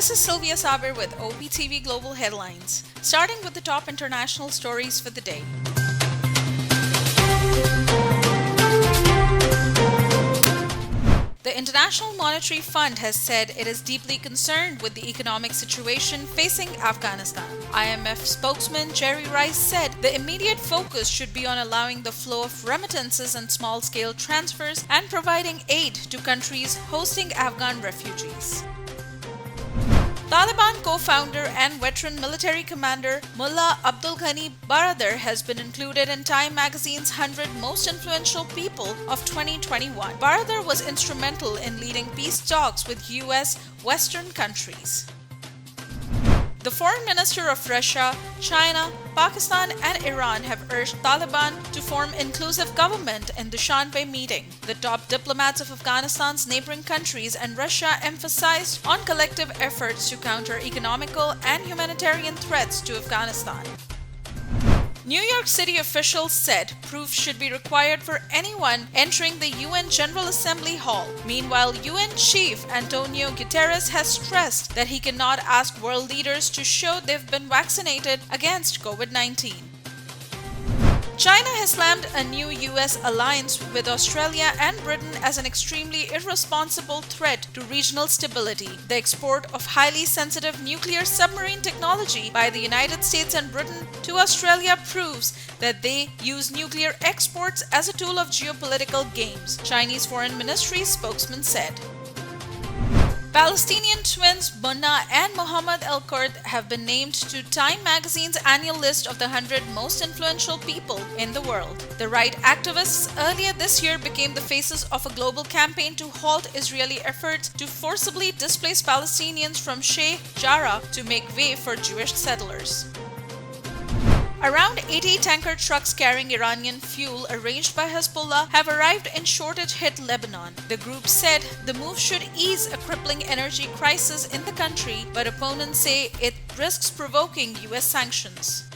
This is Sylvia Saber with OPtv Global headlines, starting with the top international stories for the day. The International Monetary Fund has said it is deeply concerned with the economic situation facing Afghanistan. IMF spokesman Jerry Rice said the immediate focus should be on allowing the flow of remittances and small-scale transfers and providing aid to countries hosting Afghan refugees. Taliban co-founder and veteran military commander Mullah Abdul Ghani Baradar has been included in Time magazine's 100 Most Influential People of 2021. Baradar was instrumental in leading peace talks with US Western countries. The foreign minister of Russia, China, Pakistan and Iran have urged Taliban to form inclusive government in the Dushanbe meeting. The top diplomats of Afghanistan's neighboring countries and Russia emphasized on collective efforts to counter economical and humanitarian threats to Afghanistan. New York City officials said proof should be required for anyone entering the UN General Assembly Hall. Meanwhile, UN Chief Antonio Guterres has stressed that he cannot ask world leaders to show they've been vaccinated against COVID-19. China has slammed a new US alliance with Australia and Britain as an extremely irresponsible threat to regional stability. The export of highly sensitive nuclear submarine technology by the United States and Britain to Australia proves that they use nuclear exports as a tool of geopolitical games, Chinese Foreign Ministry spokesman said. Palestinian twins Munna and Mohammed El-Kurd have been named to Time magazine's annual list of the 100 most influential people in the world. The right activists earlier this year became the faces of a global campaign to halt Israeli efforts to forcibly displace Palestinians from Sheikh Jarrah to make way for Jewish settlers. Around 80 tanker trucks carrying Iranian fuel arranged by Hezbollah have arrived in shortage-hit Lebanon. The group said the move should ease a crippling energy crisis in the country, but opponents say it risks provoking US sanctions.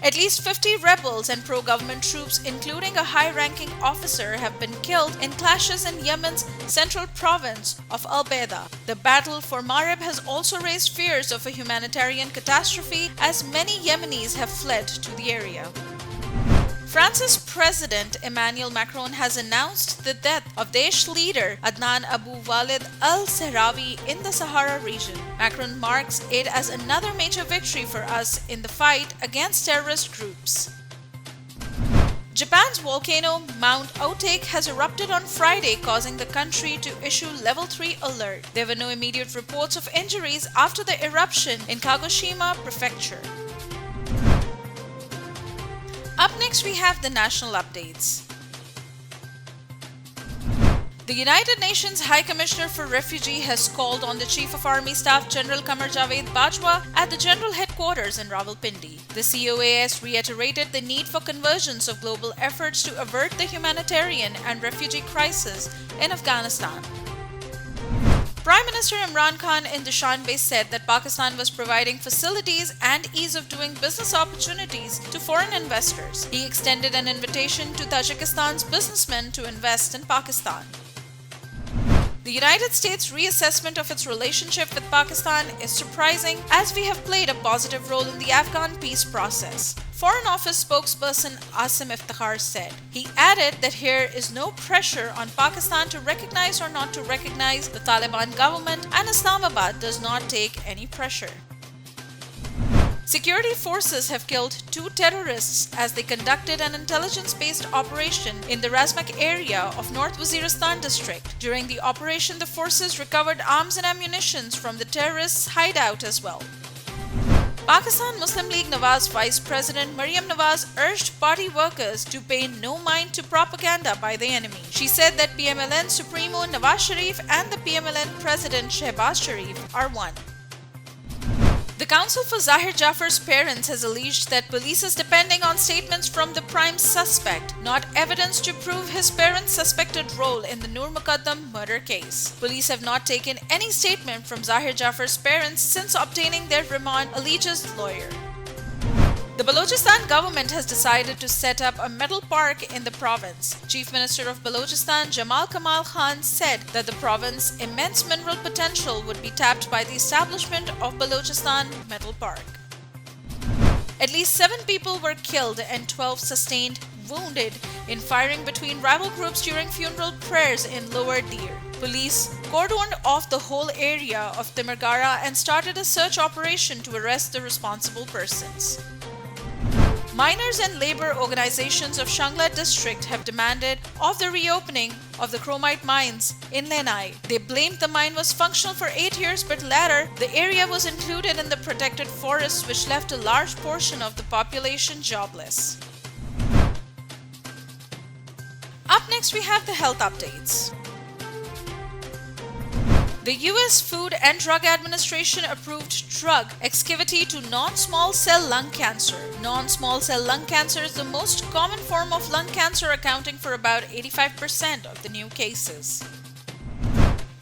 At least 50 rebels and pro-government troops, including a high-ranking officer, have been killed in clashes in Yemen's central province of Al-Baida. The battle for Marib has also raised fears of a humanitarian catastrophe as many Yemenis have fled to the area. France's President Emmanuel Macron has announced the death of Daesh leader Adnan Abu Walid al-Sahrawi in the Sahara region. Macron marks it as another major victory for us in the fight against terrorist groups. Japan's volcano Mount Otake has erupted on Friday, causing the country to issue Level 3 alert. There were no immediate reports of injuries after the eruption in Kagoshima Prefecture. Up next, we have the national updates. The United Nations High Commissioner for Refugee has called on the Chief of Army Staff General Qamar Javed Bajwa at the General Headquarters in Rawalpindi. The COAS reiterated the need for convergence of global efforts to avert the humanitarian and refugee crisis in Afghanistan. Prime Minister Imran Khan in Dushanbe said that Pakistan was providing facilities and ease of doing business opportunities to foreign investors. He extended an invitation to Tajikistan's businessmen to invest in Pakistan. The United States' reassessment of its relationship with Pakistan is surprising, as we have played a positive role in the Afghan peace process. Foreign Office spokesperson Asim Iftikhar said. He added that here is no pressure on Pakistan to recognize or not to recognize the Taliban government, and Islamabad does not take any pressure. Security forces have killed 2 terrorists as they conducted an intelligence-based operation in the Razmak area of North Waziristan district. During the operation, the forces recovered arms and ammunition from the terrorists' hideout as well. Pakistan Muslim League Nawaz Vice President Maryam Nawaz urged party workers to pay no mind to propaganda by the enemy. She said that PMLN Supremo Nawaz Sharif and the PMLN President Shehbaz Sharif are one. The counsel for Zahir Jafar's parents has alleged that police is depending on statements from the prime suspect, not evidence to prove his parents' suspected role in the Noor Muqaddam murder case. Police have not taken any statement from Zahir Jafar's parents since obtaining their remand, alleges the lawyer. The Balochistan government has decided to set up a metal park in the province. Chief Minister of Balochistan Jamal Kamal Khan said that the province's immense mineral potential would be tapped by the establishment of Balochistan Metal Park. At least 7 people were killed and 12 sustained wounded in firing between rival groups during funeral prayers in Lower Deer. Police cordoned off the whole area of Timargara and started a search operation to arrest the responsible persons. Miners and labor organizations of Shangla district have demanded of the reopening of the chromite mines in Lenai. They blamed the mine was functional for 8 years, but later the area was included in the protected forests, which left a large portion of the population jobless. Up next, we have the health updates. The U.S. Food and Drug Administration approved drug Exkivity to non-small cell lung cancer. Non-small cell lung cancer is the most common form of lung cancer, accounting for about 85% of the new cases.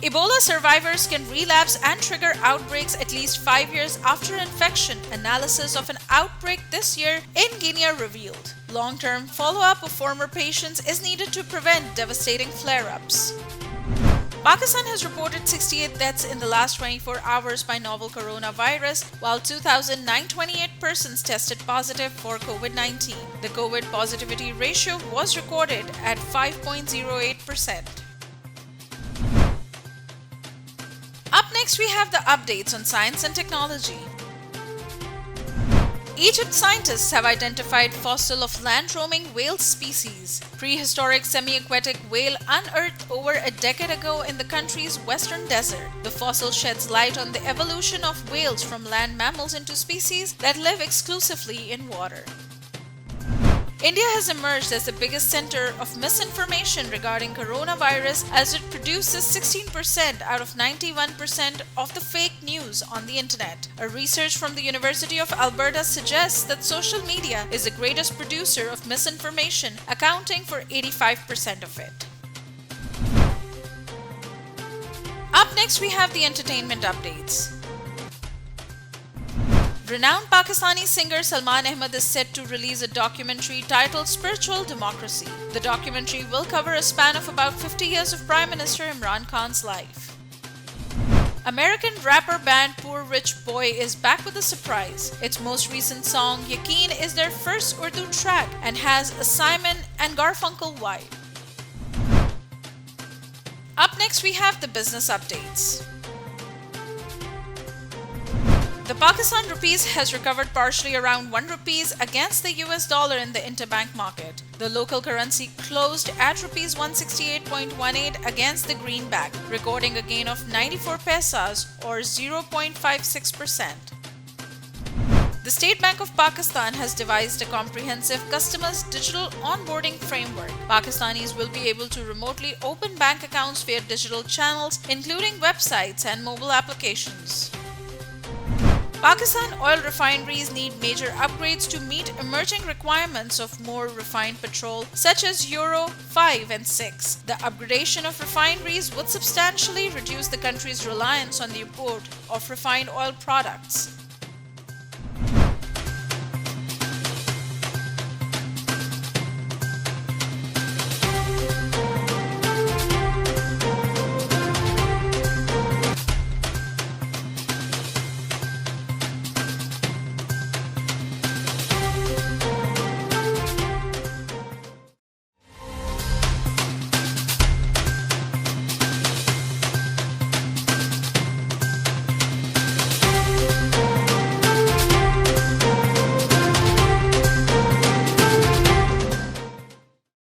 Ebola survivors can relapse and trigger outbreaks at least 5 years after infection. Analysis of an outbreak this year in Guinea revealed. Long-term follow-up of former patients is needed to prevent devastating flare-ups. Pakistan has reported 68 deaths in the last 24 hours by novel coronavirus, while 2,928 persons tested positive for COVID-19. The COVID positivity ratio was recorded at 5.08%. Up next, we have the updates on science and technology. Egypt scientists have identified fossil of land-roaming whale species. Prehistoric semi-aquatic whale unearthed over a decade ago in the country's western desert. The fossil sheds light on the evolution of whales from land mammals into species that live exclusively in water. India has emerged as the biggest center of misinformation regarding coronavirus, as it produces 16% out of 91% of the fake news on the internet. A research from the University of Alberta suggests that social media is the greatest producer of misinformation, accounting for 85% of it. Up next, we have the entertainment updates. Renowned Pakistani singer Salman Ahmed is set to release a documentary titled Spiritual Democracy. The documentary will cover a span of about 50 years of Prime Minister Imran Khan's life. American rapper band Poor Rich Boy is back with a surprise. Its most recent song, Yaqeen, is their first Urdu track and has a Simon and Garfunkel vibe. Up next, we have the business updates. The Pakistan rupees has recovered partially around 1 rupees against the US dollar in the interbank market. The local currency closed at rupees 168.18 against the greenback, recording a gain of 94 paisas or 0.56%. The State Bank of Pakistan has devised a comprehensive customers' digital onboarding framework. Pakistanis will be able to remotely open bank accounts via digital channels, including websites and mobile applications. Pakistan oil refineries need major upgrades to meet emerging requirements of more refined petrol, such as Euro 5 and 6. The upgradation of refineries would substantially reduce the country's reliance on the import of refined oil products.